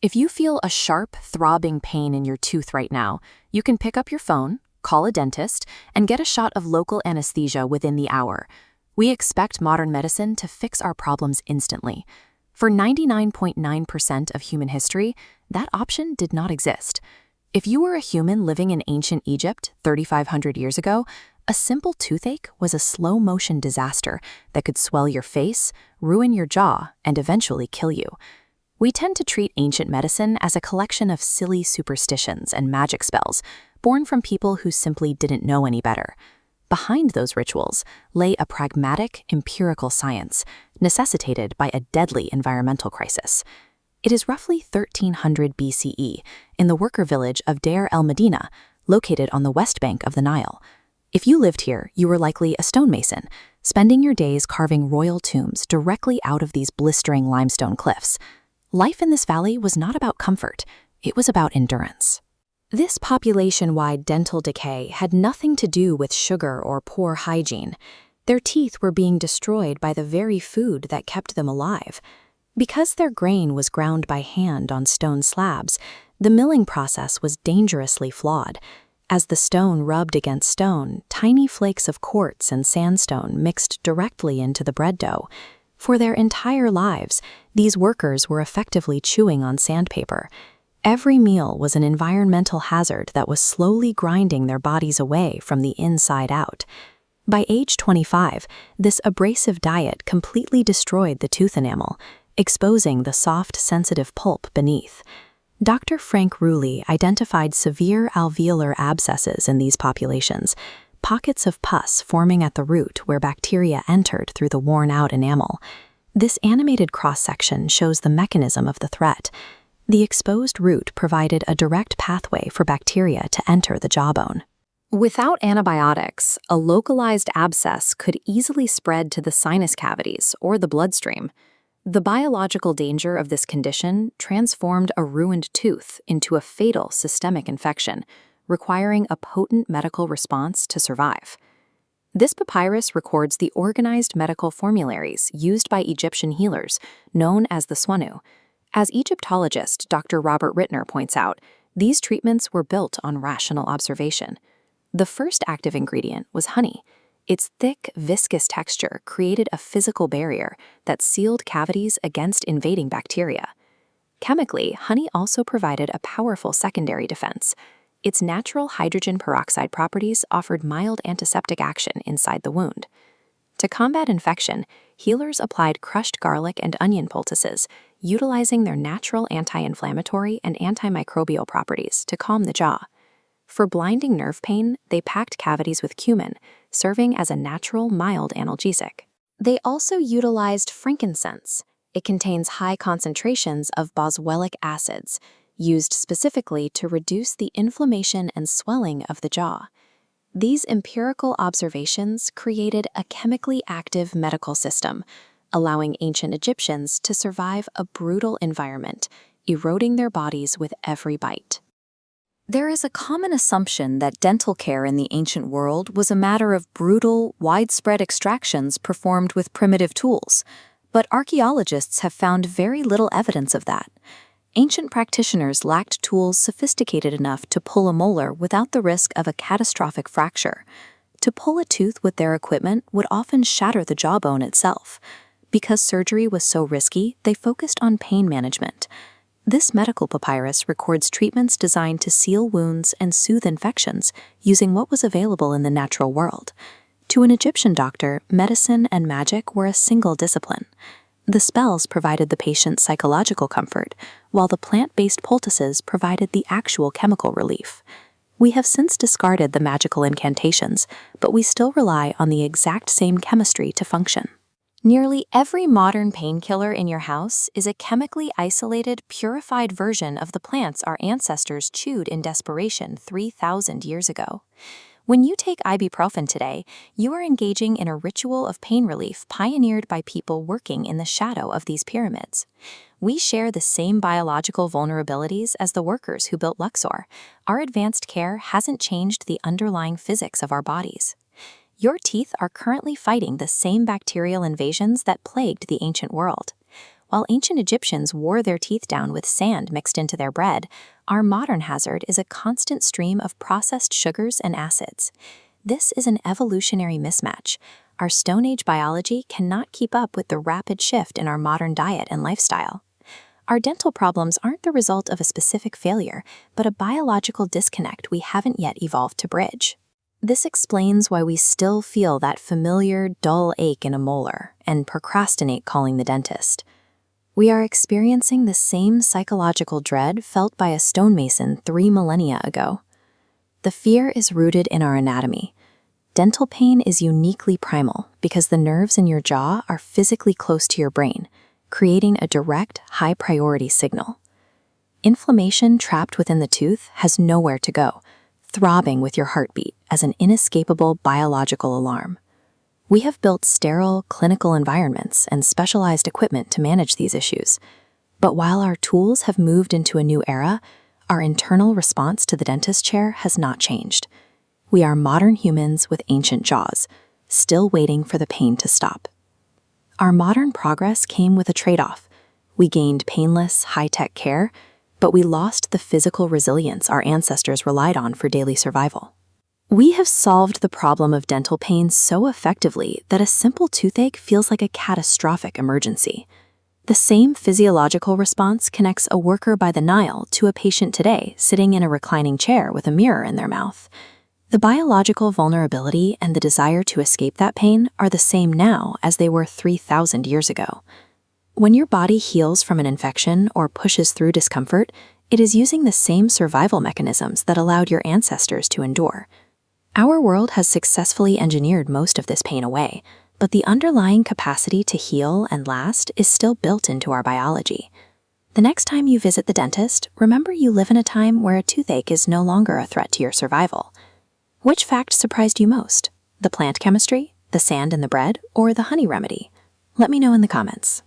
If you feel a sharp, throbbing pain in your tooth right now, you can pick up your phone, call a dentist, and get a shot of local anesthesia within the hour. We expect modern medicine to fix our problems instantly. For 99.9% of human history, that option did not exist. If you were a human living in ancient Egypt 3,500 years ago, a simple toothache was a slow-motion disaster that could swell your face, ruin your jaw, and eventually kill you. We tend to treat ancient medicine as a collection of silly superstitions and magic spells, born from people who simply didn't know any better. Behind those rituals lay a pragmatic, empirical science, necessitated by a deadly environmental crisis. It is roughly 1300 BCE, in the worker village of Deir el-Medina, located on the west bank of the Nile. If you lived here, you were likely a stonemason, spending your days carving royal tombs directly out of these blistering limestone cliffs. Life in this valley was not about comfort, it was about endurance. This population-wide dental decay had nothing to do with sugar or poor hygiene. Their teeth were being destroyed by the very food that kept them alive. Because their grain was ground by hand on stone slabs, the milling process was dangerously flawed. As the stone rubbed against stone, tiny flakes of quartz and sandstone mixed directly into the bread dough. For their entire lives, these workers were effectively chewing on sandpaper. Every meal was an environmental hazard that was slowly grinding their bodies away from the inside out. By age 25, this abrasive diet completely destroyed the tooth enamel, exposing the soft, sensitive pulp beneath. Dr. Frank Rulli identified severe alveolar abscesses in these populations, pockets of pus forming at the root where bacteria entered through the worn-out enamel. This animated cross-section shows the mechanism of the threat. The exposed root provided a direct pathway for bacteria to enter the jawbone. Without antibiotics, a localized abscess could easily spread to the sinus cavities or the bloodstream. The biological danger of this condition transformed a ruined tooth into a fatal systemic infection, requiring a potent medical response to survive. This papyrus records the organized medical formularies used by Egyptian healers, known as the swanu. As Egyptologist Dr. Robert Rittner points out, these treatments were built on rational observation. The first active ingredient was honey. Its thick, viscous texture created a physical barrier that sealed cavities against invading bacteria. Chemically, honey also provided a powerful secondary defense. Its natural hydrogen peroxide properties offered mild antiseptic action inside the wound. To combat infection, healers applied crushed garlic and onion poultices, utilizing their natural anti-inflammatory and antimicrobial properties to calm the jaw. For blinding nerve pain, they packed cavities with cumin, serving as a natural, mild analgesic. They also utilized frankincense. It contains high concentrations of boswellic acids, used specifically to reduce the inflammation and swelling of the jaw. These empirical observations created a chemically active medical system, allowing ancient Egyptians to survive a brutal environment, eroding their bodies with every bite. There is a common assumption that dental care in the ancient world was a matter of brutal, widespread extractions performed with primitive tools, but archaeologists have found very little evidence of that. Ancient practitioners lacked tools sophisticated enough to pull a molar without the risk of a catastrophic fracture. To pull a tooth with their equipment would often shatter the jawbone itself. Because surgery was so risky, they focused on pain management. This medical papyrus records treatments designed to seal wounds and soothe infections using what was available in the natural world. To an Egyptian doctor, medicine and magic were a single discipline. The spells provided the patient psychological comfort, while the plant-based poultices provided the actual chemical relief. We have since discarded the magical incantations, but we still rely on the exact same chemistry to function. Nearly every modern painkiller in your house is a chemically isolated, purified version of the plants our ancestors chewed in desperation 3,000 years ago. When you take ibuprofen today, you are engaging in a ritual of pain relief pioneered by people working in the shadow of these pyramids. We share the same biological vulnerabilities as the workers who built Luxor. Our advanced care hasn't changed the underlying physics of our bodies. Your teeth are currently fighting the same bacterial invasions that plagued the ancient world. While ancient Egyptians wore their teeth down with sand mixed into their bread, our modern hazard is a constant stream of processed sugars and acids. This is an evolutionary mismatch. Our Stone Age biology cannot keep up with the rapid shift in our modern diet and lifestyle. Our dental problems aren't the result of a specific failure, but a biological disconnect we haven't yet evolved to bridge. This explains why we still feel that familiar, dull ache in a molar and procrastinate calling the dentist. We are experiencing the same psychological dread felt by a stonemason 3 millennia ago. The fear is rooted in our anatomy. Dental pain is uniquely primal because the nerves in your jaw are physically close to your brain, creating a direct, high-priority signal. Inflammation trapped within the tooth has nowhere to go, throbbing with your heartbeat as an inescapable biological alarm. We have built sterile, clinical environments and specialized equipment to manage these issues. But while our tools have moved into a new era, our internal response to the dentist chair has not changed. We are modern humans with ancient jaws, still waiting for the pain to stop. Our modern progress came with a trade-off. We gained painless, high-tech care, but we lost the physical resilience our ancestors relied on for daily survival. We have solved the problem of dental pain so effectively that a simple toothache feels like a catastrophic emergency. The same physiological response connects a worker by the Nile to a patient today sitting in a reclining chair with a mirror in their mouth. The biological vulnerability and the desire to escape that pain are the same now as they were 3,000 years ago. When your body heals from an infection or pushes through discomfort, it is using the same survival mechanisms that allowed your ancestors to endure. Our world has successfully engineered most of this pain away, but the underlying capacity to heal and last is still built into our biology. The next time you visit the dentist, remember you live in a time where a toothache is no longer a threat to your survival. Which fact surprised you most? The plant chemistry, the sand in the bread, or the honey remedy? Let me know in the comments.